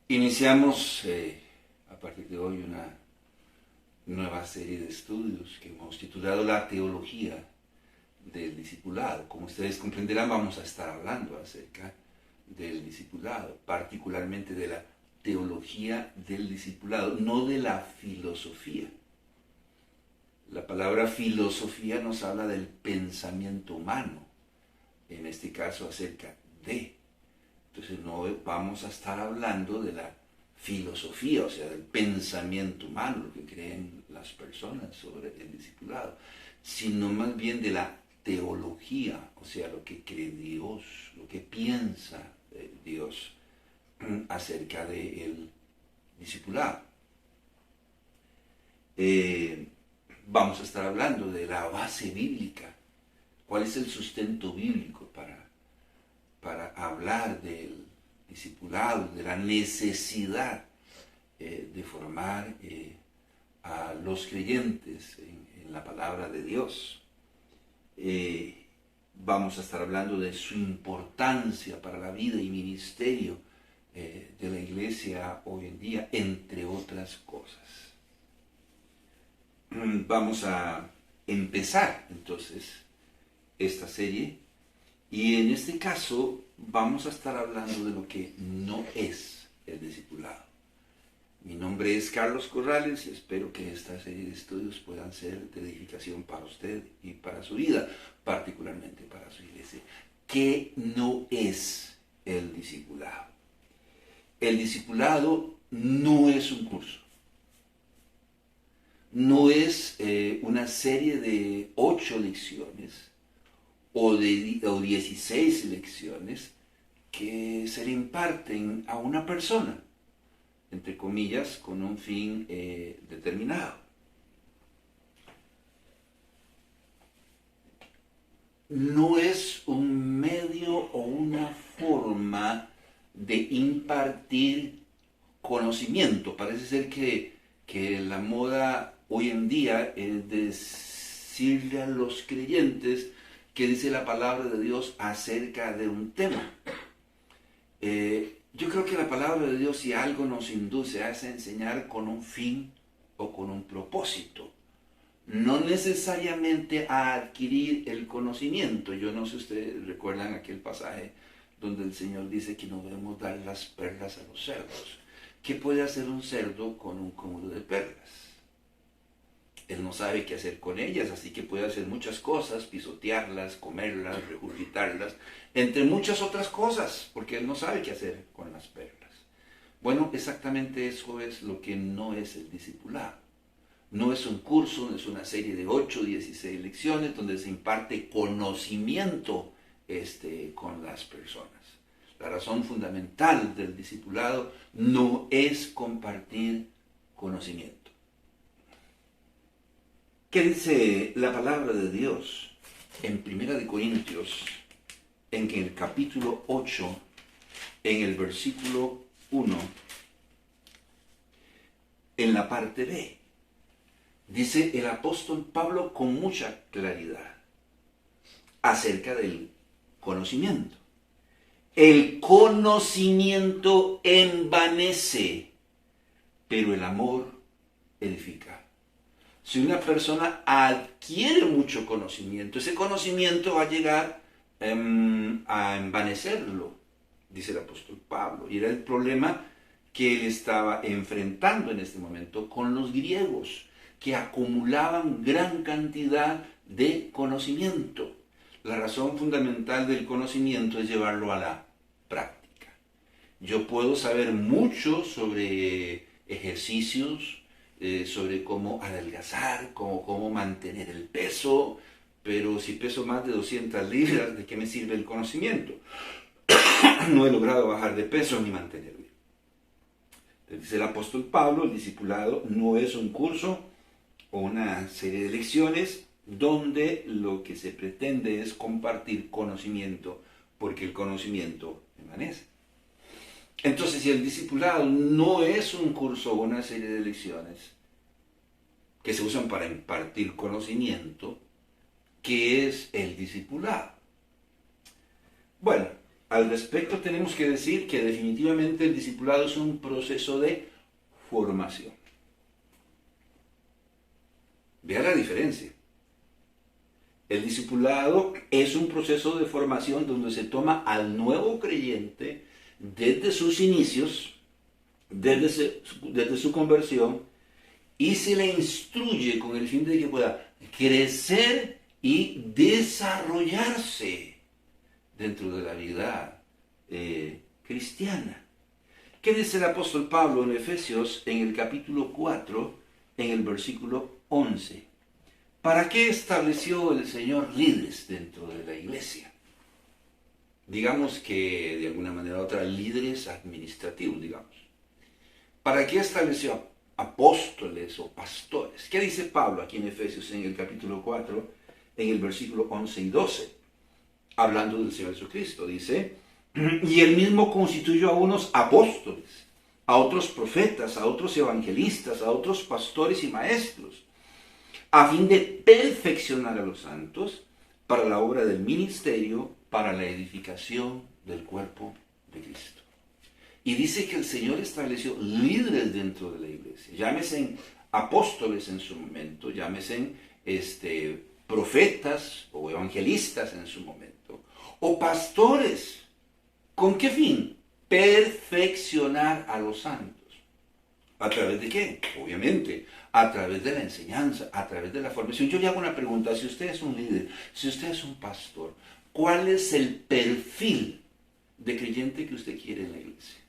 Iniciamos a partir de hoy una nueva serie de estudios que hemos titulado La Teología del Discipulado. Como ustedes comprenderán, vamos a estar hablando acerca del discipulado, particularmente de la teología del discipulado, no de la filosofía. La palabra filosofía nos habla del pensamiento humano, en este caso acerca de. Entonces no vamos a estar hablando de la filosofía, o sea, del pensamiento humano, lo que creen las personas sobre el discipulado, sino más bien de la teología, o sea, lo que cree Dios, lo que piensa Dios acerca del discipulado. Vamos a estar hablando de la base bíblica, cuál es el sustento bíblico para hablar del discipulado, de la necesidad de formar a los creyentes en la palabra de Dios. Vamos a estar hablando de su importancia para la vida y ministerio de la iglesia hoy en día, entre otras cosas. Vamos a empezar entonces esta serie. Y en este caso vamos a estar hablando de lo que no es el discipulado. Mi nombre es Carlos Corrales y espero que esta serie de estudios puedan ser de edificación para usted y para su vida, particularmente para su iglesia. ¿Qué no es el discipulado? El discipulado no es un curso. No es una serie de 8 lecciones o 16 lecciones que se le imparten a una persona, entre comillas, con un fin determinado. No es un medio o una forma de impartir conocimiento. Parece ser que la moda hoy en día es decirle a los creyentes que dice la palabra de Dios acerca de un tema. Yo creo que la palabra de Dios, si algo nos induce, a enseñar con un fin o con un propósito, no necesariamente a adquirir el conocimiento. Yo no sé si ustedes recuerdan aquel pasaje donde el Señor dice que no debemos dar las perlas a los cerdos. ¿Qué puede hacer un cerdo con un cúmulo de perlas? Él no sabe qué hacer con ellas, así que puede hacer muchas cosas, pisotearlas, comerlas, regurgitarlas, entre muchas otras cosas, porque él no sabe qué hacer con las perlas. Bueno, exactamente eso es lo que no es el discipulado. No es un curso, no es una serie de 8 o 16 lecciones donde se imparte conocimiento con las personas. La razón fundamental del discipulado no es compartir conocimiento. ¿Qué dice la palabra de Dios en 1 Corintios, en el capítulo 8, en el versículo 1, en la parte B? Dice el apóstol Pablo con mucha claridad acerca del conocimiento. El conocimiento envanece, pero el amor edifica. Si una persona adquiere mucho conocimiento, ese conocimiento va a llegar a envanecerlo, dice el apóstol Pablo. Y era el problema que él estaba enfrentando en este momento con los griegos, que acumulaban gran cantidad de conocimiento. La razón fundamental del conocimiento es llevarlo a la práctica. Yo puedo saber mucho sobre ejercicios, sobre cómo adelgazar, cómo mantener el peso, pero si peso más de 200 libras, ¿de qué me sirve el conocimiento? No he logrado bajar de peso ni mantenerme. Dice el apóstol Pablo, el discipulado no es un curso o una serie de lecciones donde lo que se pretende es compartir conocimiento, porque el conocimiento permanece. Entonces, si el discipulado no es un curso o una serie de lecciones que se usan para impartir conocimiento, ¿qué es el discipulado? Bueno, Al respecto tenemos que decir que definitivamente el discipulado es un proceso de formación. Vea la diferencia. El discipulado es un proceso de formación donde se toma al nuevo creyente desde sus inicios, desde su conversión, y se le instruye con el fin de que pueda crecer y desarrollarse dentro de la vida cristiana. ¿Qué dice el apóstol Pablo en Efesios en el capítulo 4, en el versículo 11? ¿Para qué estableció el Señor líderes dentro de la iglesia? Digamos que de alguna manera u otra líderes administrativos, digamos. ¿Para qué estableció apóstoles o pastores? ¿Qué dice Pablo aquí en Efesios en el capítulo 4, en el versículo 11 y 12? Hablando del Señor Jesucristo, dice: y él mismo constituyó a unos apóstoles, a otros profetas, a otros evangelistas, a otros pastores y maestros, a fin de perfeccionar a los santos para la obra del ministerio, para la edificación del cuerpo de Cristo. Y dice que el Señor estableció líderes dentro de la iglesia. Llámese apóstoles en su momento, llámese profetas o evangelistas en su momento, o pastores. ¿Con qué fin? Perfeccionar a los santos. ¿A través de qué? Obviamente, a través de la enseñanza, a través de la formación. Yo le hago una pregunta: si usted es un líder, si usted es un pastor, ¿cuál es el perfil de creyente que usted quiere en la iglesia?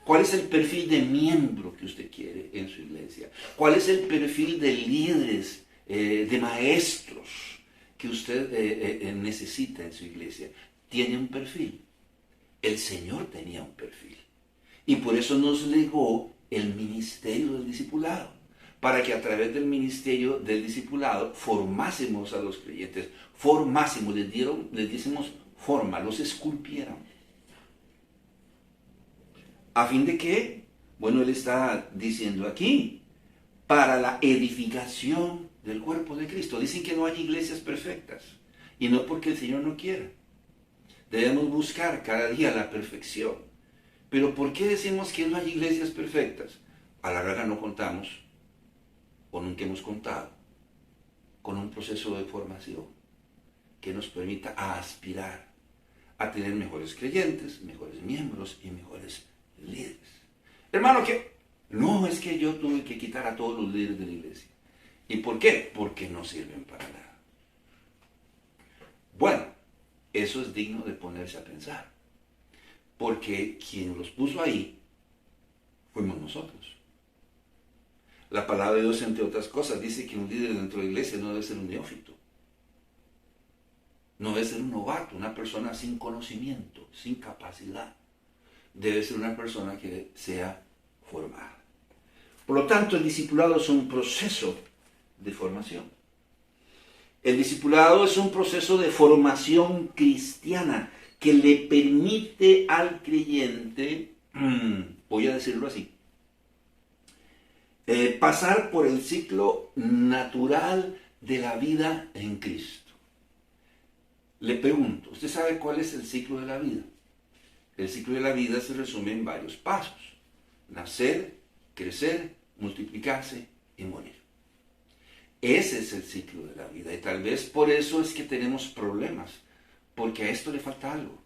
¿Cuál es el perfil de miembro que usted quiere en su iglesia? ¿Cuál es el perfil de líderes, de maestros que usted necesita en su iglesia? Tiene un perfil. El Señor tenía un perfil. Y por eso nos legó el ministerio del discipulado, para que a través del ministerio del discipulado formásemos a los creyentes, les diésemos forma, los esculpiéramos. ¿A fin de qué? Bueno, él está diciendo aquí, para la edificación del cuerpo de Cristo. Dicen que no hay iglesias perfectas, y no porque el Señor no quiera. Debemos buscar cada día la perfección. Pero ¿por qué decimos que no hay iglesias perfectas? A la larga no contamos, o nunca hemos contado, con un proceso de formación que nos permita aspirar a tener mejores creyentes, mejores miembros y mejores líderes. Hermano, ¿qué? No, es que yo tuve que quitar a todos los líderes de la iglesia. ¿Y por qué? Porque no sirven para nada. Bueno, eso es digno de ponerse a pensar. Porque quien los puso ahí fuimos nosotros. La palabra de Dios, entre otras cosas, dice que un líder dentro de la iglesia no debe ser un neófito. No debe ser un novato, una persona sin conocimiento, sin capacidad. Debe ser una persona que sea formada. Por lo tanto, el discipulado es un proceso de formación. El discipulado es un proceso de formación cristiana que le permite al creyente, voy a decirlo así, pasar por el ciclo natural de la vida en Cristo. Le pregunto, ¿usted sabe cuál es el ciclo de la vida? El ciclo de la vida se resume en varios pasos: nacer, crecer, multiplicarse y morir. Ese es el ciclo de la vida, y tal vez por eso es que tenemos problemas, porque a esto le falta algo.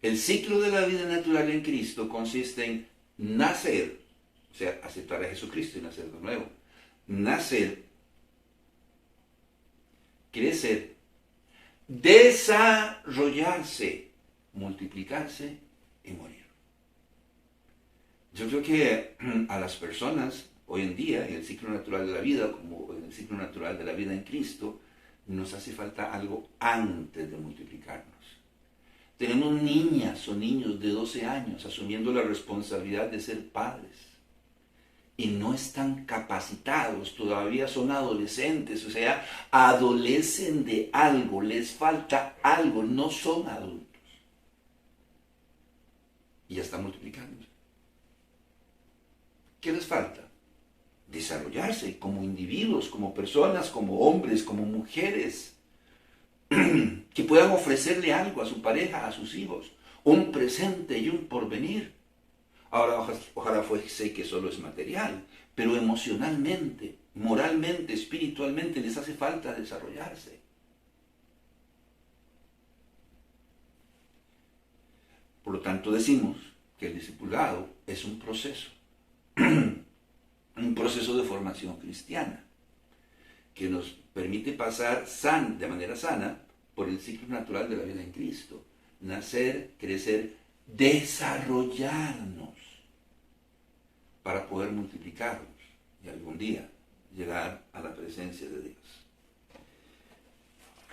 El ciclo de la vida natural en Cristo consiste en nacer, o sea, aceptar a Jesucristo y nacer de nuevo. Nacer, crecer, desarrollarse, multiplicarse y morir. Yo creo que a las personas hoy en día, en el ciclo natural de la vida, como en el ciclo natural de la vida en Cristo, nos hace falta algo antes de multiplicarnos. Tenemos niñas o niños de 12 años asumiendo la responsabilidad de ser padres y no están capacitados, todavía son adolescentes, o sea, adolecen de algo, les falta algo, no son adultos. Y ya están multiplicándose. ¿Qué les falta? Desarrollarse como individuos, como personas, como hombres, como mujeres. que puedan ofrecerle algo a su pareja, a sus hijos, un presente y un porvenir. Ahora, ojalá fuese que solo es material, pero emocionalmente, moralmente, espiritualmente les hace falta desarrollarse. Por lo tanto, decimos que el discipulado es un proceso de formación cristiana, que nos permite pasar de manera sana por el ciclo natural de la vida en Cristo. Nacer, crecer, desarrollarnos para poder multiplicarnos y algún día llegar a la presencia de Dios.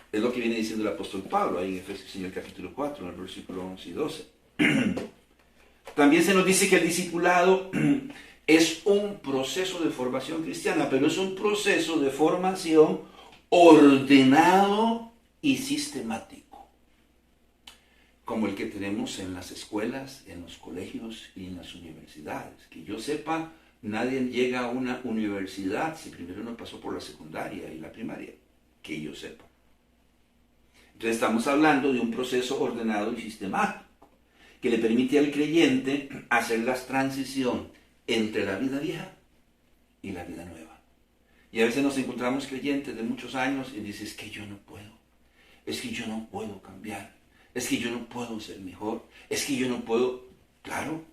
Es lo que viene diciendo el apóstol Pablo ahí en Efesios en el capítulo 4, en el versículo 11 y 12. También se nos dice que el discipulado es un proceso de formación cristiana, pero es un proceso de formación ordenado y sistemático, como el que tenemos en las escuelas, en los colegios y en las universidades. Que yo sepa, nadie llega a una universidad si primero no pasó por la secundaria y la primaria, que yo sepa. Entonces estamos hablando de un proceso ordenado y sistemático, que le permite al creyente hacer la transición entre la vida vieja y la vida nueva. Y a veces nos encontramos creyentes de muchos años y dices, es que yo no puedo, es que yo no puedo cambiar, es que yo no puedo ser mejor, es que yo no puedo. Claro,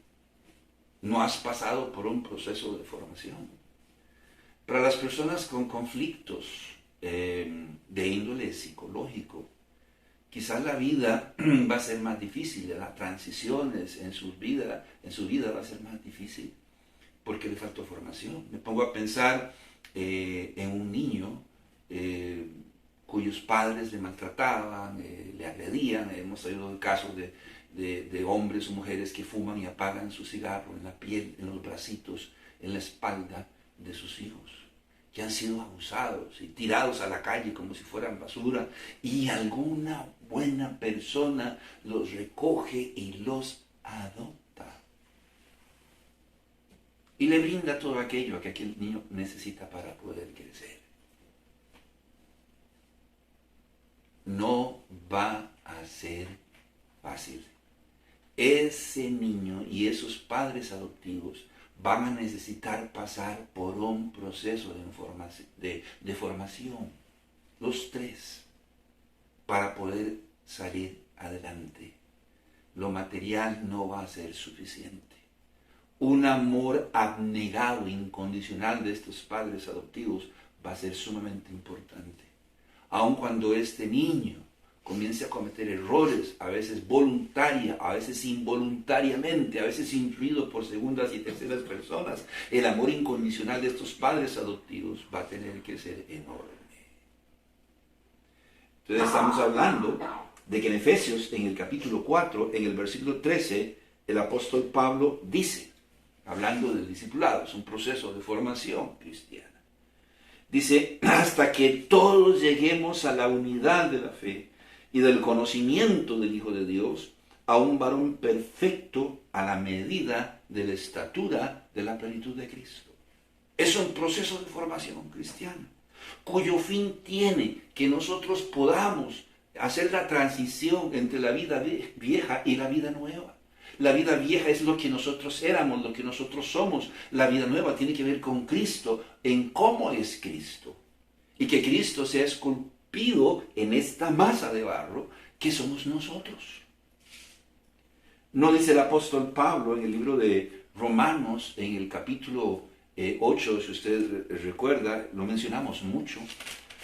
no has pasado por un proceso de formación. Para las personas con conflictos de índole psicológico, quizás la vida va a ser más difícil, las transiciones en su vida va a ser más difícil, porque le faltó formación. Me pongo a pensar en un niño cuyos padres le maltrataban, le agredían. Hemos oído casos de hombres o mujeres que fuman y apagan su cigarro en la piel, en los bracitos, en la espalda de sus hijos, que han sido abusados y tirados a la calle como si fueran basura, y alguna buena persona los recoge y los adopta y le brinda todo aquello que aquel niño necesita para poder crecer. No va a ser fácil. Ese niño y esos padres adoptivos van a necesitar pasar por un proceso de formación, los tres, para poder salir adelante. Lo material no va a ser suficiente. Un amor abnegado, incondicional de estos padres adoptivos va a ser sumamente importante. Aun cuando este niño comience a cometer errores, a veces voluntaria, a veces involuntariamente, a veces influido por segundas y terceras personas, el amor incondicional de estos padres adoptivos va a tener que ser enorme. Entonces estamos hablando de que en Efesios, en el capítulo 4, en el versículo 13, el apóstol Pablo dice, hablando del discipulado, es un proceso de formación cristiana. Dice, hasta que todos lleguemos a la unidad de la fe y del conocimiento del Hijo de Dios, a un varón perfecto a la medida de la estatura de la plenitud de Cristo. Es un proceso de formación cristiana, cuyo fin tiene que nosotros podamos hacer la transición entre la vida vieja y la vida nueva. La vida vieja es lo que nosotros éramos, lo que nosotros somos. La vida nueva tiene que ver con Cristo, en cómo es Cristo. Y que Cristo sea esculpido en esta masa de barro que somos nosotros. ¿No dice el apóstol Pablo en el libro de Romanos, en el capítulo 8, si usted recuerda, lo mencionamos mucho,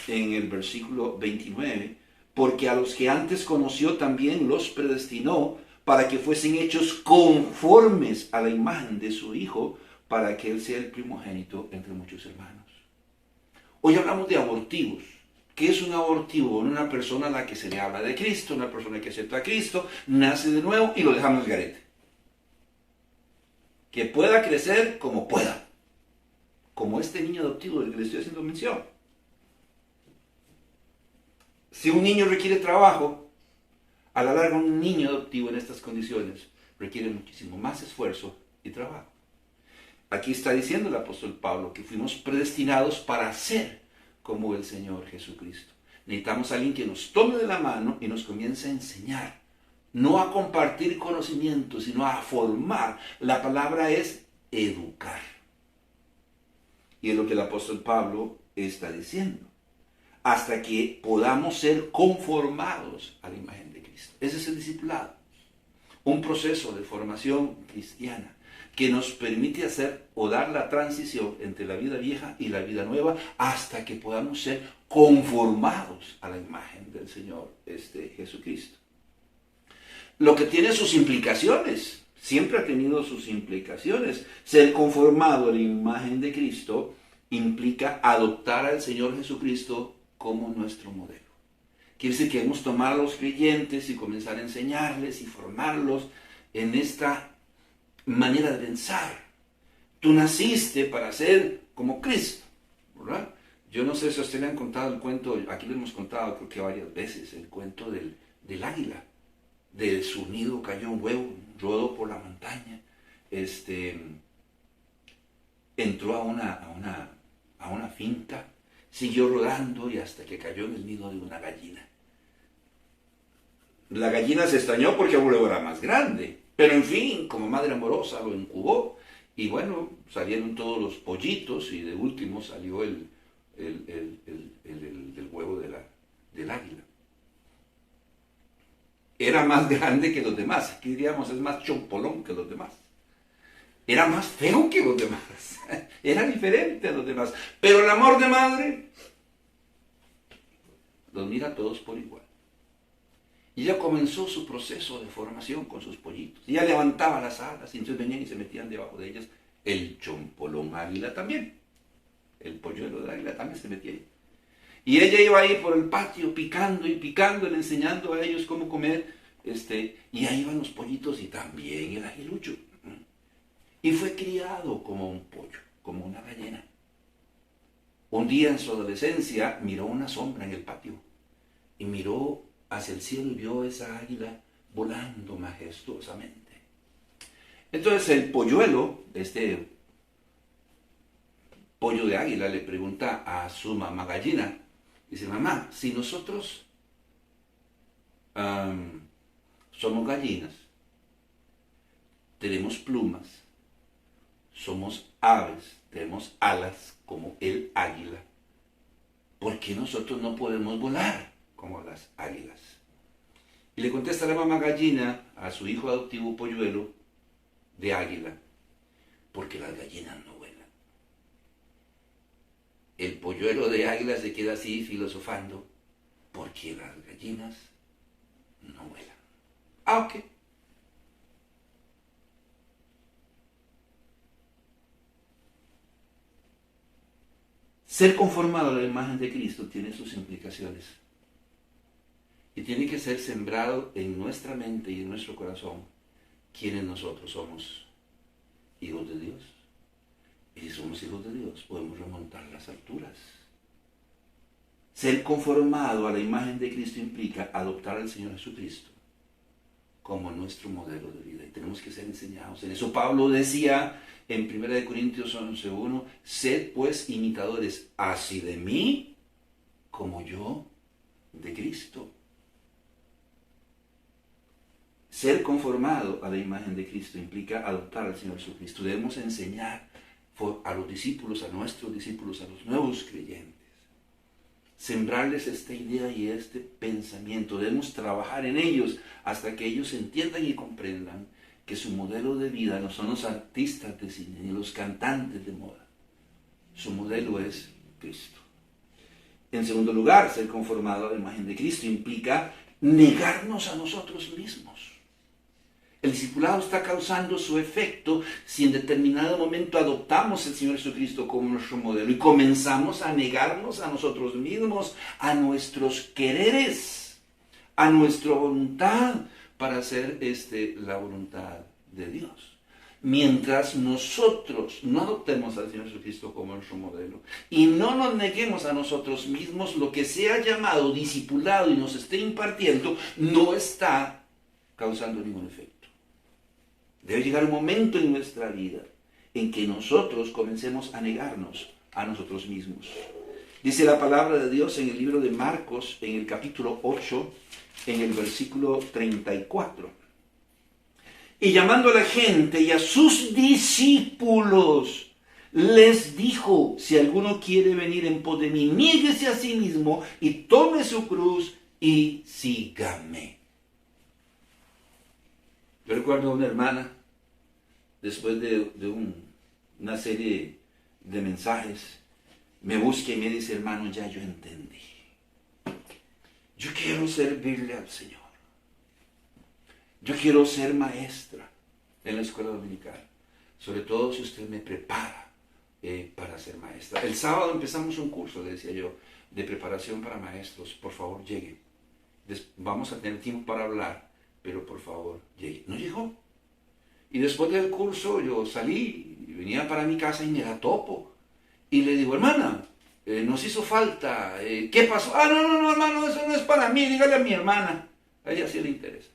en el versículo 29, porque a los que antes conoció también los predestinó para que fuesen hechos conformes a la imagen de su Hijo, para que Él sea el primogénito entre muchos hermanos. Hoy hablamos de abortivos. ¿Qué es un abortivo? Una persona a la que se le habla de Cristo, una persona que acepta a Cristo, nace de nuevo y lo dejamos al garete. Que pueda crecer como pueda. Como este niño adoptivo del que le estoy haciendo mención. Si un niño requiere trabajo, a la larga un niño adoptivo en estas condiciones requiere muchísimo más esfuerzo y trabajo. Aquí está diciendo el apóstol Pablo que fuimos predestinados para ser como el Señor Jesucristo. necesitamos a alguien que nos tome de la mano y nos comience a enseñar. No a compartir conocimiento, sino a formar. La palabra es educar. Y es lo que el apóstol Pablo está diciendo. Hasta que podamos ser conformados a la imagen de Cristo. Ese es el discipulado. Un proceso de formación cristiana que nos permite hacer o dar la transición entre la vida vieja y la vida nueva hasta que podamos ser conformados a la imagen del Señor Jesucristo. Lo que tiene sus implicaciones, siempre ha tenido sus implicaciones. Ser conformado a la imagen de Cristo implica adoptar al Señor Jesucristo como nuestro modelo. Quiere decir que debemos tomar a los creyentes y comenzar a enseñarles y formarlos en esta manera de pensar. Tú naciste para ser como Cristo, ¿verdad? Yo no sé si a usted le han contado el cuento, aquí lo hemos contado creo que varias veces, el cuento del águila. De su nido cayó un huevo, rodó por la montaña, entró a una finca, siguió rodando y hasta que cayó en el nido de una gallina. La gallina se extrañó porque el huevo era más grande, pero en fin, como madre amorosa lo incubó y bueno, salieron todos los pollitos y de último salió el huevo del águila. Era más grande que los demás, aquí diríamos es más chompolón que los demás. Era más feo que los demás, era diferente a los demás. Pero el amor de madre los mira a todos por igual. Y ella comenzó su proceso de formación con sus pollitos. Y ella levantaba las alas y entonces venían y se metían debajo de ellas. El chompolón águila también, el polluelo del águila también se metía ahí. Y ella iba ahí por el patio picando y picando, le enseñando a ellos cómo comer. Y ahí iban los pollitos y también el aguilucho. Y fue criado como un pollo, como una gallina. Un día en su adolescencia miró una sombra en el patio y miró hacia el cielo y vio esa águila volando majestuosamente. Entonces el polluelo, pollo de águila, le pregunta a su mamá gallina, dice, mamá, si nosotros somos gallinas, tenemos plumas, somos aves, tenemos alas como el águila, ¿por qué nosotros no podemos volar como las águilas? Y le contesta la mamá gallina a su hijo adoptivo polluelo de águila, porque las gallinas no vuelan. El polluelo de águila se queda así filosofando, porque las gallinas no vuelan. Ok. Ser conformado a la imagen de Cristo tiene sus implicaciones. Y tiene que ser sembrado en nuestra mente y en nuestro corazón quiénes nosotros somos, hijos de Dios. Y si somos hijos de Dios, podemos remontar las alturas. Ser conformado a la imagen de Cristo implica adoptar al Señor Jesucristo como nuestro modelo de vida. Y tenemos que ser enseñados en eso. Pablo decía en 1 Corintios 11:1, sed pues imitadores así de mí como yo de Cristo. Ser conformado a la imagen de Cristo implica adoptar al Señor Jesucristo. Debemos enseñar a los discípulos, a nuestros discípulos, a los nuevos creyentes. Sembrarles esta idea y este pensamiento. Debemos trabajar en ellos hasta que ellos entiendan y comprendan que su modelo de vida no son los artistas de cine ni los cantantes de moda. Su modelo es Cristo. En segundo lugar, ser conformado a la imagen de Cristo implica negarnos a nosotros mismos. El discipulado está causando su efecto si en determinado momento adoptamos al Señor Jesucristo como nuestro modelo y comenzamos a negarnos a nosotros mismos, a nuestros quereres, a nuestra voluntad para hacer la voluntad de Dios. Mientras nosotros no adoptemos al Señor Jesucristo como nuestro modelo y no nos neguemos a nosotros mismos, lo que sea llamado discipulado y nos esté impartiendo no está causando ningún efecto. Debe llegar un momento en nuestra vida en que nosotros comencemos a negarnos a nosotros mismos. Dice la palabra de Dios en el libro de Marcos, en el capítulo 8, en el versículo 34. Y llamando a la gente y a sus discípulos, les dijo: si alguno quiere venir en pos de mí, niéguese a sí mismo y tome su cruz y sígame. Yo recuerdo a una hermana, después de una serie de mensajes, me busca y me dice: hermano, ya yo entendí. Yo quiero servirle al Señor. Yo quiero ser maestra en la escuela dominical. Sobre todo si usted me prepara para ser maestra. El sábado empezamos un curso, le decía yo, de preparación para maestros. Por favor, llegue. Vamos a tener tiempo para hablar, pero por favor, llegue. No llegó. Y después del curso yo salí, y venía para mi casa y me la topo. Y le digo: hermana, nos hizo falta. ¿Qué pasó? No, hermano, eso no es para mí. Dígale a mi hermana. A ella sí le interesa.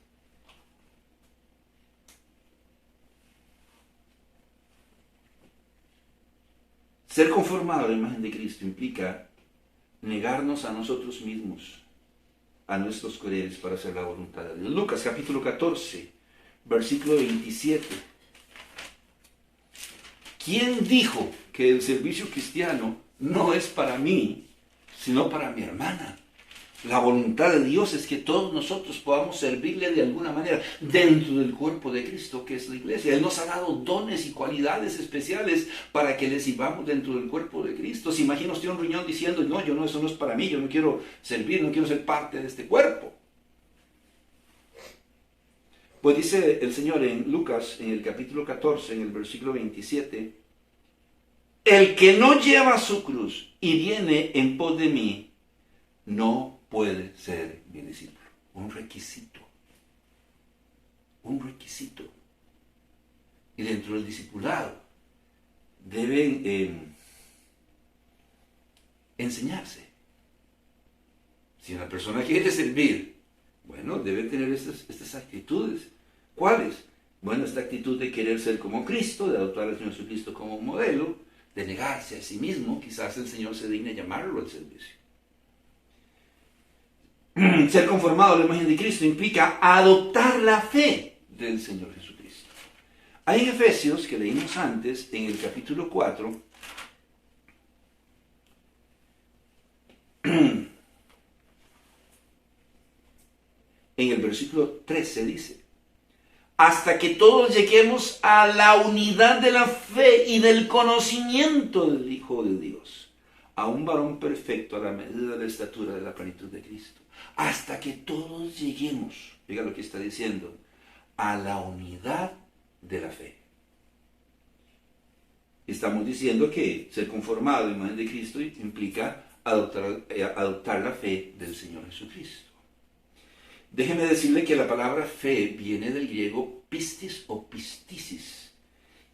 Ser conformado a la imagen de Cristo implica negarnos a nosotros mismos, a nuestros quereres para hacer la voluntad de Dios. Lucas capítulo 14, versículo 27. ¿Quién dijo que el servicio cristiano no es para mí, sino para mi hermana? La voluntad de Dios es que todos nosotros podamos servirle de alguna manera dentro del cuerpo de Cristo, que es la iglesia. Él nos ha dado dones y cualidades especiales para que le sirvamos dentro del cuerpo de Cristo. ¿Se imagina usted un riñón diciendo: no, eso no es para mí, yo no quiero servir, no quiero ser parte de este cuerpo? Pues dice el Señor en Lucas, en el capítulo 14, en el versículo 27, el que no lleva su cruz y viene en pos de mí, no puede ser mi discípulo. Un requisito. Un requisito. Y dentro del discipulado deben enseñarse. Si una persona quiere servir, bueno, debe tener estas actitudes. ¿Cuáles? Bueno, esta actitud de querer ser como Cristo, de adoptar al Señor Jesucristo como modelo, de negarse a sí mismo. Quizás el Señor se digne llamarlo al servicio. Ser conformado a la imagen de Cristo implica adoptar la fe del Señor Jesucristo. Hay en Efesios, que leímos antes, en el capítulo 4, en el versículo 13 dice: hasta que todos lleguemos a la unidad de la fe y del conocimiento del Hijo de Dios, a un varón perfecto a la medida de la estatura de la plenitud de Cristo. Hasta que todos lleguemos, diga lo que está diciendo, a la unidad de la fe. Estamos diciendo que ser conformado a la imagen de Cristo implica adoptar la fe del Señor Jesucristo. Déjeme decirle que la palabra fe viene del griego pistis o pistisis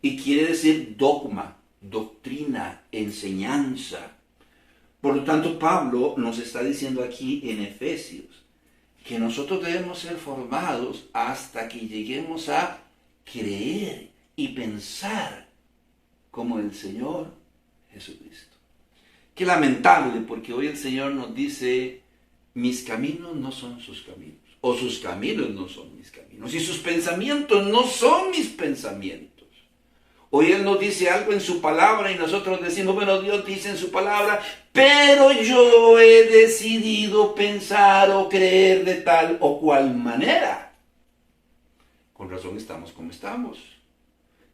y quiere decir dogma, doctrina, enseñanza. Por lo tanto, Pablo nos está diciendo aquí en Efesios que nosotros debemos ser formados hasta que lleguemos a creer y pensar como el Señor Jesucristo. Qué lamentable, porque hoy el Señor nos dice: mis caminos no son sus caminos, o sus caminos no son mis caminos, y sus pensamientos no son mis pensamientos. Hoy Él nos dice algo en su palabra y nosotros decimos: bueno, Dios dice en su palabra, pero yo he decidido pensar o creer de tal o cual manera. Con razón estamos como estamos.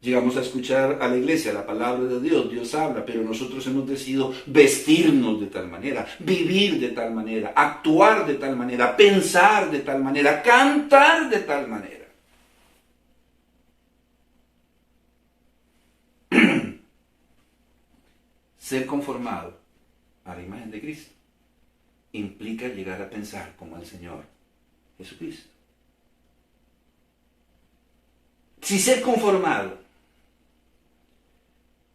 Llegamos a escuchar a la iglesia la palabra de Dios, Dios habla, pero nosotros hemos decidido vestirnos de tal manera, vivir de tal manera, actuar de tal manera, pensar de tal manera, cantar de tal manera. Ser conformado a la imagen de Cristo implica llegar a pensar como el Señor Jesucristo. Si ser conformado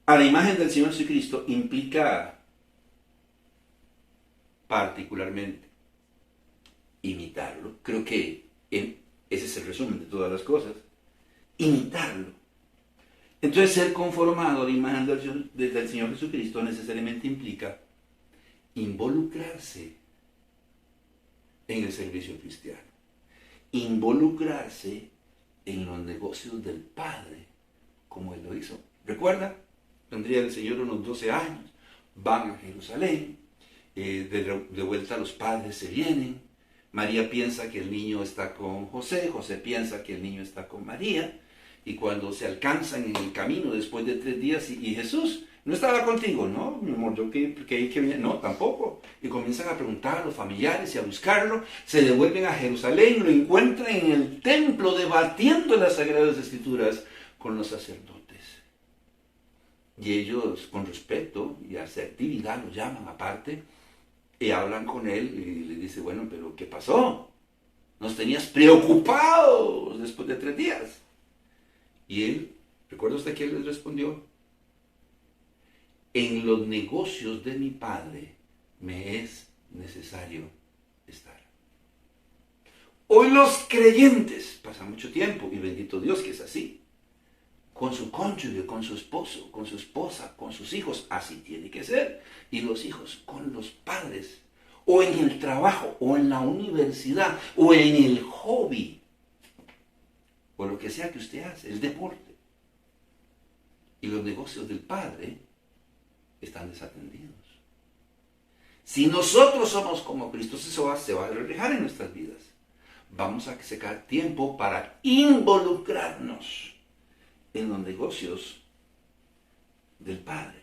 a la imagen del Señor Jesucristo implica particularmente imitarlo, creo que ese es el resumen de todas las cosas, imitarlo. Entonces, ser conformado a la imagen del Señor Jesucristo necesariamente implica involucrarse en el servicio cristiano, involucrarse en los negocios del Padre, como Él lo hizo. ¿Recuerda? Tendría el Señor unos 12 años, van a Jerusalén, de vuelta los padres se vienen, María piensa que el niño está con José, José piensa que el niño está con María, y cuando se alcanzan en el camino después de 3 días, y Jesús no estaba contigo, no, mi amor, yo que no, tampoco. Y comienzan a preguntar a los familiares y a buscarlo, se devuelven a Jerusalén, lo encuentran en el templo debatiendo las Sagradas Escrituras con los sacerdotes. Y ellos, con respeto y asertividad, lo llaman aparte y hablan con él y le dice, bueno, pero ¿qué pasó? Nos tenías preocupados después de 3 días. Y él, ¿recuerda usted que él les respondió? En los negocios de mi Padre me es necesario estar. Hoy los creyentes pasan mucho tiempo, y bendito Dios que es así, con su cónyuge, con su esposo, con su esposa, con sus hijos, así tiene que ser. Y los hijos con los padres, o en el trabajo, o en la universidad, o en el hobby, o lo que sea que usted hace, el deporte. Y los negocios del Padre están desatendidos. Si nosotros somos como Cristo, eso se va a reflejar en nuestras vidas. Vamos a sacar tiempo para involucrarnos en los negocios del Padre.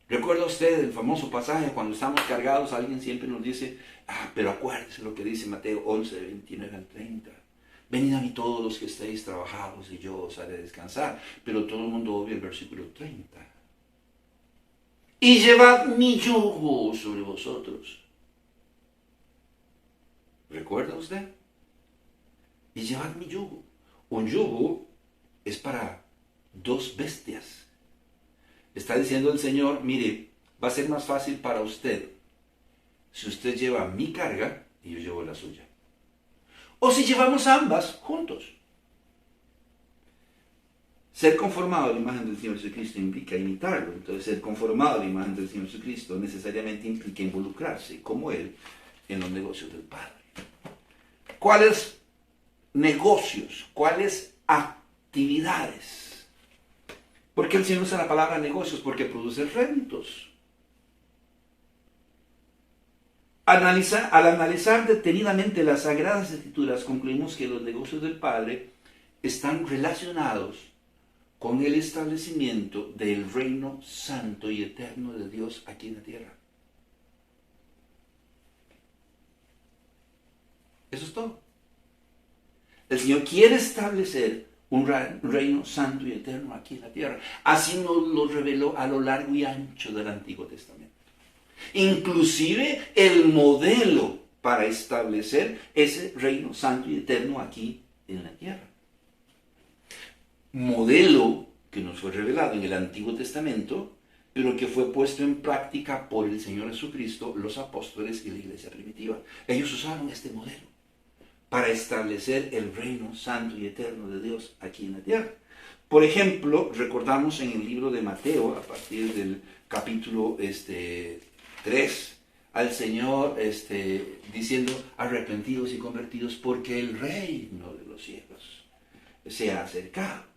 ¿Recuerda usted el famoso pasaje cuando estamos cargados? Alguien siempre nos dice, pero acuérdese lo que dice Mateo 11, 29 al 30. Venid a mí todos los que estéis trabajados y yo os haré descansar. Pero todo el mundo obvia el versículo 30. Y llevad mi yugo sobre vosotros. ¿Recuerda usted? Y llevad mi yugo. Un yugo es para 2 bestias. Está diciendo el Señor, mire, va a ser más fácil para usted si usted lleva mi carga y yo llevo la suya. O si llevamos ambas juntos. Ser conformado a la imagen del Señor Jesucristo implica imitarlo. Entonces, ser conformado a la imagen del Señor Jesucristo necesariamente implica involucrarse, como Él, en los negocios del Padre. ¿Cuáles negocios? ¿Cuáles actividades? ¿Por qué el Señor usa la palabra negocios? Porque produce réditos. Al analizar detenidamente las Sagradas Escrituras, concluimos que los negocios del Padre están relacionados con el establecimiento del reino santo y eterno de Dios aquí en la tierra. Eso es todo. El Señor quiere establecer un reino santo y eterno aquí en la tierra. Así nos lo reveló a lo largo y ancho del Antiguo Testamento. Inclusive el modelo para establecer ese reino santo y eterno aquí en la tierra. Modelo que nos fue revelado en el Antiguo Testamento, pero que fue puesto en práctica por el Señor Jesucristo, los apóstoles y la iglesia primitiva. Ellos usaron este modelo para establecer el reino santo y eterno de Dios aquí en la tierra. Por ejemplo, recordamos en el libro de Mateo, a partir del capítulo 3, al Señor diciendo, arrepentidos y convertidos porque el reino de los cielos se ha acercado.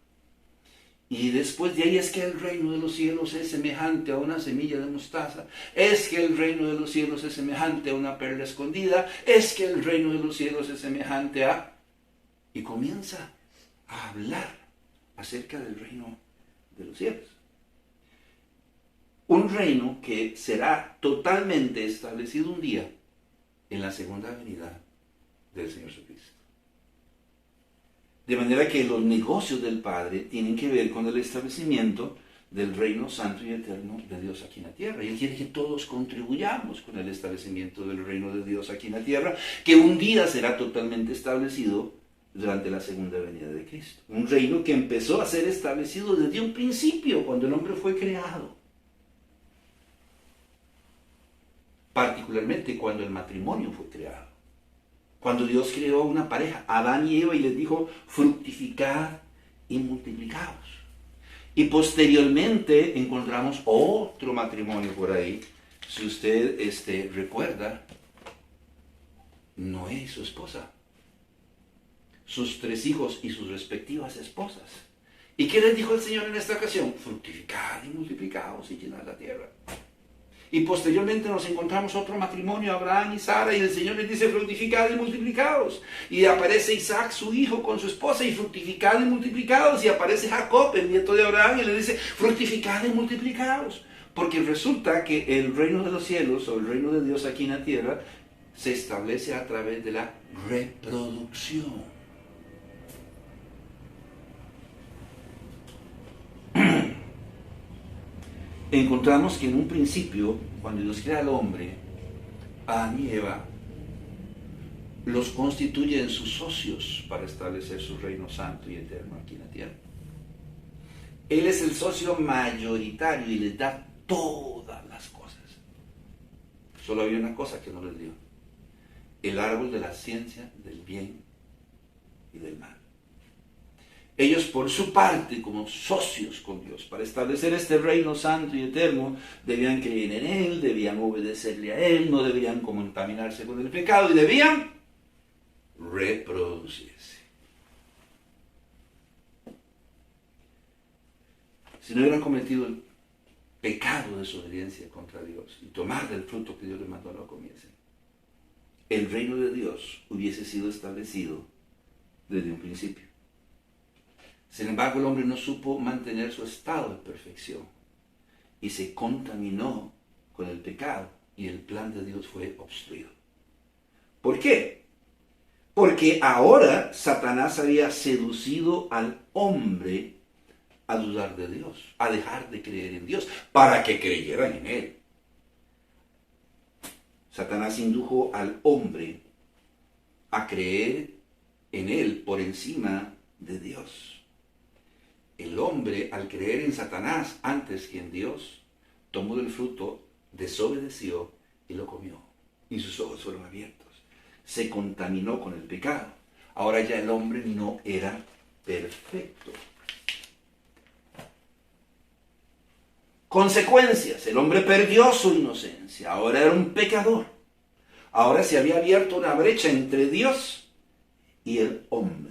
Y después de ahí es que el reino de los cielos es semejante a una semilla de mostaza, es que el reino de los cielos es semejante a una perla escondida, es que el reino de los cielos es semejante a... Y comienza a hablar acerca del reino de los cielos. Un reino que será totalmente establecido un día en la segunda venida del Señor Jesucristo. De manera que los negocios del Padre tienen que ver con el establecimiento del reino santo y eterno de Dios aquí en la tierra. Y Él quiere que todos contribuyamos con el establecimiento del reino de Dios aquí en la tierra, que un día será totalmente establecido durante la segunda venida de Cristo. Un reino que empezó a ser establecido desde un principio, cuando el hombre fue creado. Particularmente cuando el matrimonio fue creado. Cuando Dios creó una pareja, Adán y Eva, y les dijo, fructificad y multiplicaos. Y posteriormente encontramos otro matrimonio por ahí, Si usted recuerda, Noé y su esposa, sus 3 hijos y sus respectivas esposas. ¿Y qué les dijo el Señor en esta ocasión? Fructificad y multiplicaos y llenad la tierra. Y posteriormente nos encontramos otro matrimonio, Abraham y Sara, y el Señor les dice, fructificad y multiplicaos. Y aparece Isaac, su hijo, con su esposa, y fructificad y multiplicaos. Y aparece Jacob, el nieto de Abraham, y le dice, fructificad y multiplicaos. Porque resulta que el reino de los cielos, o el reino de Dios aquí en la tierra, se establece a través de la reproducción. Encontramos que en un principio, cuando Dios crea al hombre, Adán y Eva los constituyen sus socios para establecer su reino santo y eterno aquí en la tierra. Él es el socio mayoritario y les da todas las cosas. Solo había una cosa que no les dio: el árbol de la ciencia del bien y del mal. Ellos, por su parte, como socios con Dios, para establecer este reino santo y eterno, debían creer en Él, debían obedecerle a Él, no debían contaminarse con el pecado y debían reproducirse. Si no hubieran cometido el pecado de desobediencia contra Dios y tomar del fruto que Dios les mandó no comiesen, el reino de Dios hubiese sido establecido desde un principio. Sin embargo, el hombre no supo mantener su estado de perfección y se contaminó con el pecado y el plan de Dios fue obstruido. ¿Por qué? Porque ahora Satanás había seducido al hombre a dudar de Dios, a dejar de creer en Dios, para que creyeran en Él. Satanás indujo al hombre a creer en Él por encima de Dios. El hombre, al creer en Satanás antes que en Dios, tomó del fruto, desobedeció y lo comió. Y sus ojos fueron abiertos. Se contaminó con el pecado. Ahora ya el hombre no era perfecto. Consecuencias: el hombre perdió su inocencia. Ahora era un pecador. Ahora se había abierto una brecha entre Dios y el hombre.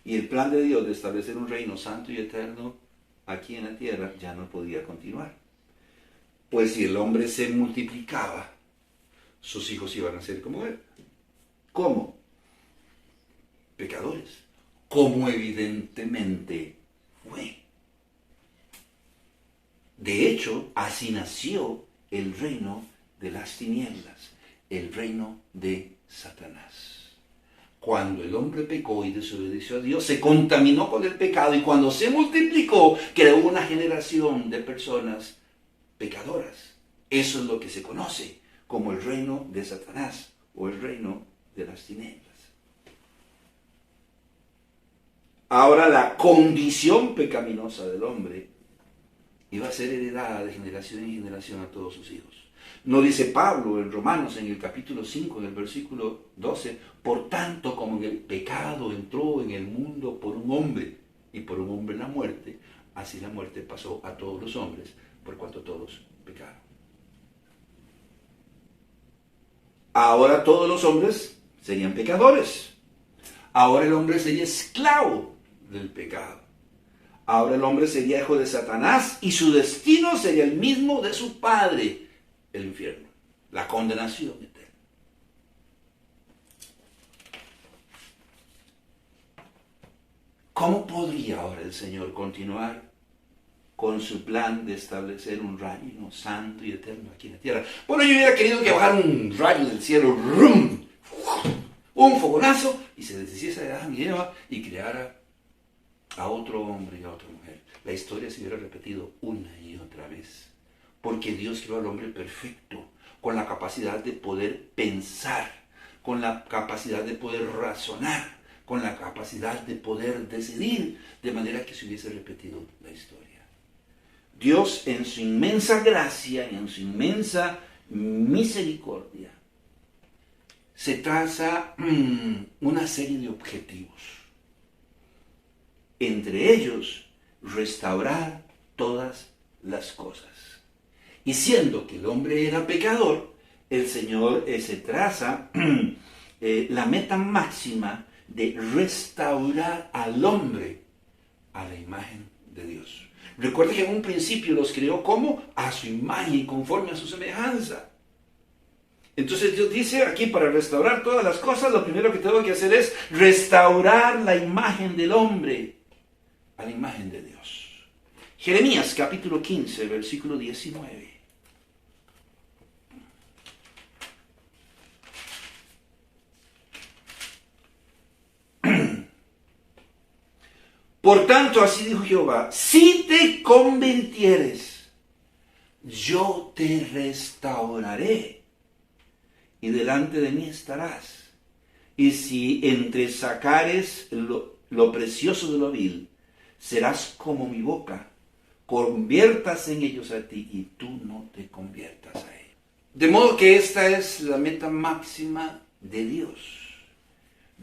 Y el plan de Dios de establecer un reino santo y eterno aquí en la tierra ya no podía continuar. Pues si el hombre se multiplicaba, sus hijos iban a ser como él. ¿Cómo? Pecadores. Como evidentemente fue. De hecho, así nació el reino de las tinieblas, el reino de Satanás. Cuando el hombre pecó y desobedeció a Dios, se contaminó con el pecado, y cuando se multiplicó, creó una generación de personas pecadoras. Eso es lo que se conoce como el reino de Satanás o el reino de las tinieblas. Ahora la condición pecaminosa del hombre iba a ser heredada de generación en generación a todos sus hijos. No dice Pablo en Romanos, en el capítulo 5, en el versículo 12, por tanto como el pecado entró en el mundo por un hombre, y por un hombre la muerte, así la muerte pasó a todos los hombres, por cuanto todos pecaron. Ahora todos los hombres serían pecadores. Ahora el hombre sería esclavo del pecado. Ahora el hombre sería hijo de Satanás y su destino sería el mismo de su padre, el infierno, la condenación eterna. ¿Cómo podría ahora el Señor continuar con su plan de establecer un reino santo y eterno aquí en la tierra? Bueno, yo hubiera querido que bajara un rayo del cielo, ¡rum!, un fogonazo, y se deshiciese de Adán y Eva y creara a otro hombre y a otra mujer. La historia se hubiera repetido una y otra vez. Porque Dios creó al hombre perfecto, con la capacidad de poder pensar, con la capacidad de poder razonar, con la capacidad de poder decidir, de manera que se hubiese repetido la historia. Dios, en su inmensa gracia y en su inmensa misericordia, se traza una serie de objetivos. Entre ellos, restaurar todas las cosas. Y siendo que el hombre era pecador, el Señor se traza la meta máxima de restaurar al hombre a la imagen de Dios. Recuerda que en un principio los creó como a su imagen y conforme a su semejanza. Entonces Dios dice aquí, para restaurar todas las cosas, lo primero que tengo que hacer es restaurar la imagen del hombre a la imagen de Dios. Jeremías capítulo 15, versículo 19. Por tanto, así dijo Jehová, si te convirtieres, yo te restauraré, y delante de mí estarás. Y si entresacares lo precioso de lo vil, serás como mi boca, conviertas en ellos a ti, y tú no te conviertas a ellos. De modo que esta es la meta máxima de Dios,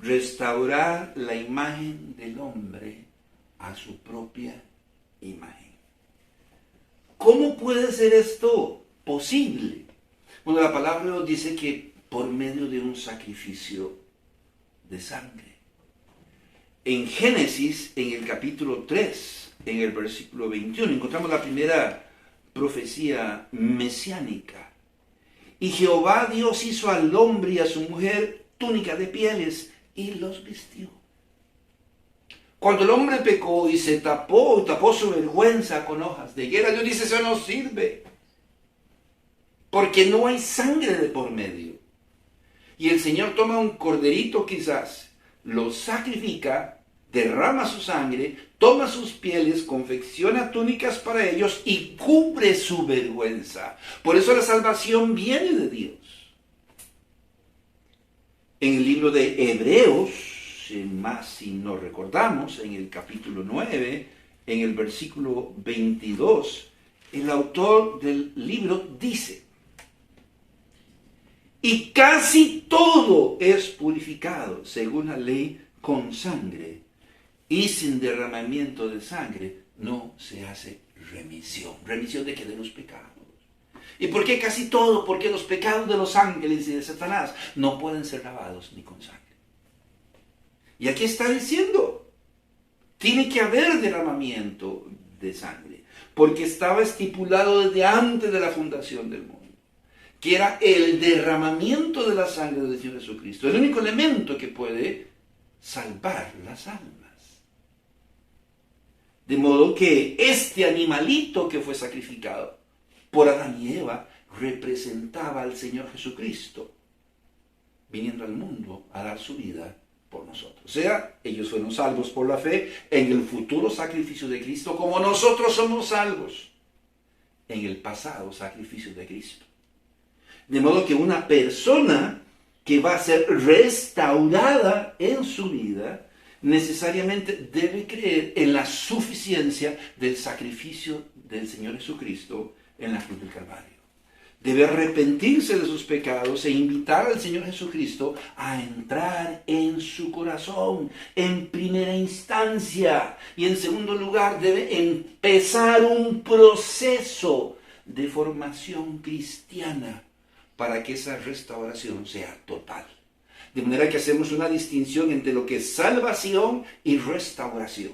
restaurar la imagen del hombre a su propia imagen. ¿Cómo puede ser esto posible? Bueno, la palabra nos dice que por medio de un sacrificio de sangre. En Génesis, en el capítulo 3, en el versículo 21, encontramos la primera profecía mesiánica. Y Jehová Dios hizo al hombre y a su mujer túnica de pieles y los vistió. Cuando el hombre pecó y se tapó su vergüenza con hojas de higuera, Dios dice, eso no sirve, porque no hay sangre de por medio. Y el Señor toma un corderito quizás, lo sacrifica, derrama su sangre, toma sus pieles, confecciona túnicas para ellos y cubre su vergüenza. Por eso la salvación viene de Dios. En el libro de Hebreos, más si nos recordamos, en el capítulo 9, en el versículo 22, el autor del libro dice, y casi todo es purificado según la ley con sangre, y sin derramamiento de sangre no se hace remisión. ¿Remisión de qué? De los pecados. ¿Y por qué casi todo? Porque los pecados de los ángeles y de Satanás no pueden ser lavados ni con sangre. Y aquí está diciendo, tiene que haber derramamiento de sangre, porque estaba estipulado desde antes de la fundación del mundo, que era el derramamiento de la sangre del Señor Jesucristo, el único elemento que puede salvar las almas. De modo que este animalito que fue sacrificado por Adán y Eva representaba al Señor Jesucristo, viniendo al mundo a dar su vida por nosotros. O sea, ellos fueron salvos por la fe en el futuro sacrificio de Cristo, como nosotros somos salvos en el pasado sacrificio de Cristo. De modo que una persona que va a ser restaurada en su vida, necesariamente debe creer en la suficiencia del sacrificio del Señor Jesucristo en la cruz del Calvario. Debe arrepentirse de sus pecados e invitar al Señor Jesucristo a entrar en su corazón en primera instancia. Y en segundo lugar, debe empezar un proceso de formación cristiana para que esa restauración sea total. De manera que hacemos una distinción entre lo que es salvación y restauración.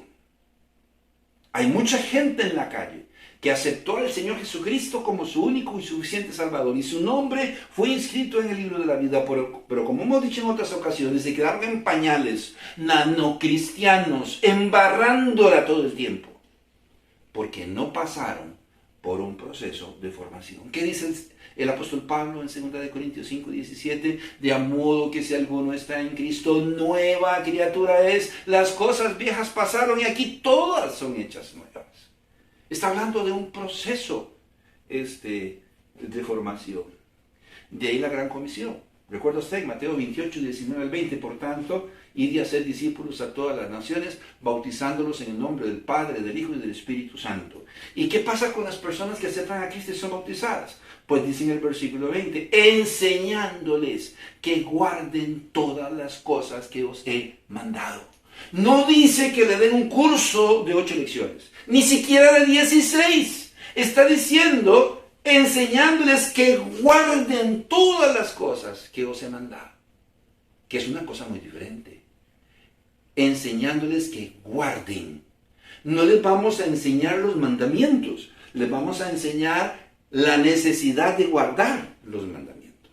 Hay mucha gente en la calle que aceptó al Señor Jesucristo como su único y suficiente Salvador, y su nombre fue inscrito en el libro de la vida, pero como hemos dicho en otras ocasiones, se quedaron en pañales, nanocristianos, embarrándola todo el tiempo, porque no pasaron por un proceso de formación. ¿Qué dice el apóstol Pablo en 2 Corintios 5, 17? De a modo que si alguno está en Cristo, nueva criatura es, las cosas viejas pasaron y aquí todas son hechas nuevas. Está hablando de un proceso de formación. De ahí la gran comisión. Recuerda usted, Mateo 28, 19 al 20, por tanto, id y hacer discípulos a todas las naciones, bautizándolos en el nombre del Padre, del Hijo y del Espíritu Santo. ¿Y qué pasa con las personas que aceptan a Cristo y son bautizadas? Pues dice en el versículo 20, enseñándoles que guarden todas las cosas que os he mandado. No dice que le den un curso de 8 lecciones, ni siquiera de 16. Está diciendo enseñándoles que guarden todas las cosas que os he mandado. Que es una cosa muy diferente. Enseñándoles que guarden. No les vamos a enseñar los mandamientos, les vamos a enseñar la necesidad de guardar los mandamientos.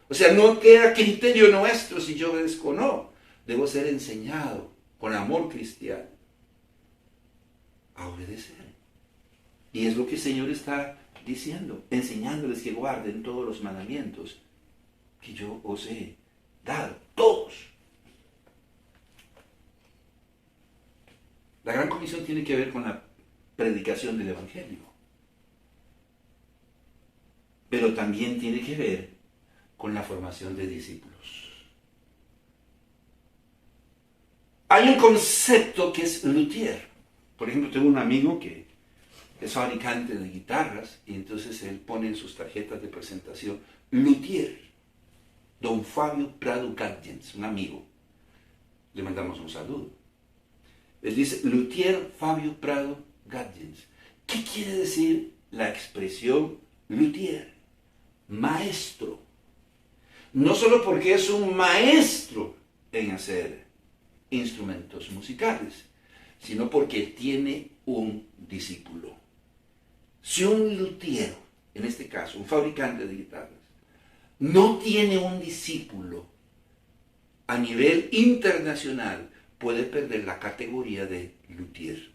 O sea, no queda criterio nuestro si yo obedezco o no. Debo ser enseñado con amor cristiano a obedecer. Y es lo que el Señor está diciendo, enseñándoles que guarden todos los mandamientos que yo os he dado, todos. La gran comisión tiene que ver con la predicación del Evangelio, pero también tiene que ver con la formación de discípulos. Hay un concepto que es luthier. Por ejemplo, tengo un amigo que es fabricante de guitarras y entonces él pone en sus tarjetas de presentación luthier, don Fabio Prado Gadgens, un amigo. Le mandamos un saludo. Él dice luthier Fabio Prado Gadgens. ¿Qué quiere decir la expresión luthier? Maestro. No solo porque es un maestro en hacer instrumentos musicales, sino porque tiene un discípulo. Si un luthier, en este caso, un fabricante de guitarras, no tiene un discípulo a nivel internacional, puede perder la categoría de luthier.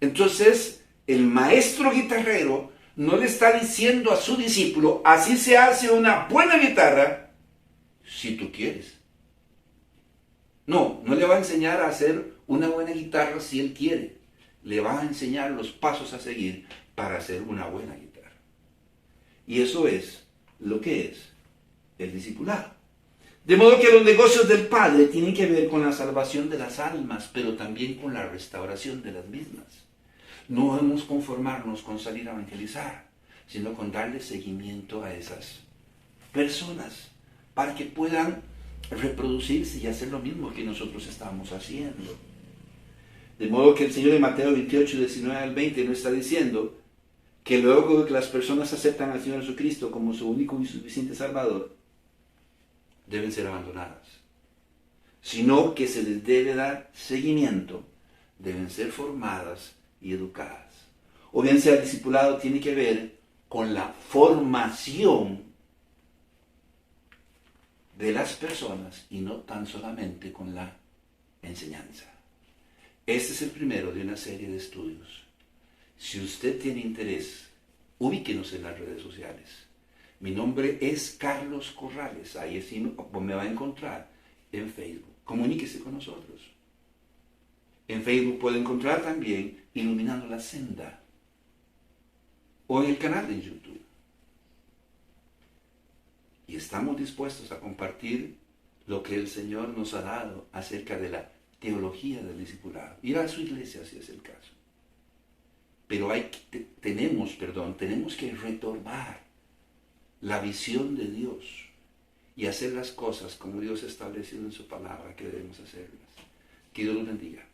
Entonces, el maestro guitarrero no le está diciendo a su discípulo, así se hace una buena guitarra, si tú quieres. No le va a enseñar a hacer una buena guitarra si él quiere. Le va a enseñar los pasos a seguir para hacer una buena guitarra. Y eso es lo que es el discipulado. De modo que los negocios del Padre tienen que ver con la salvación de las almas, pero también con la restauración de las mismas. No debemos conformarnos con salir a evangelizar, sino con darle seguimiento a esas personas para que puedan reproducirse y hacer lo mismo que nosotros estamos haciendo. De modo que el Señor en Mateo 28, 19 al 20 nos está diciendo que luego de que las personas aceptan al Señor Jesucristo como su único y suficiente Salvador, deben ser abandonadas, sino que se les debe dar seguimiento, deben ser formadas y educadas. O bien sea, el discipulado tiene que ver con la formación de las personas y no tan solamente con la enseñanza. Este es el primero de una serie de estudios. Si usted tiene interés, ubíquenos en las redes sociales. Mi nombre es Carlos Corrales, ahí sí me va a encontrar en Facebook. Comuníquese con nosotros. En Facebook puede encontrar también Iluminando la Senda o en el canal de YouTube. Y estamos dispuestos a compartir lo que el Señor nos ha dado acerca de la teología del discipulado. Ir a su iglesia si es el caso. Pero tenemos que retomar la visión de Dios y hacer las cosas como Dios ha establecido en su palabra que debemos hacerlas. Que Dios los bendiga.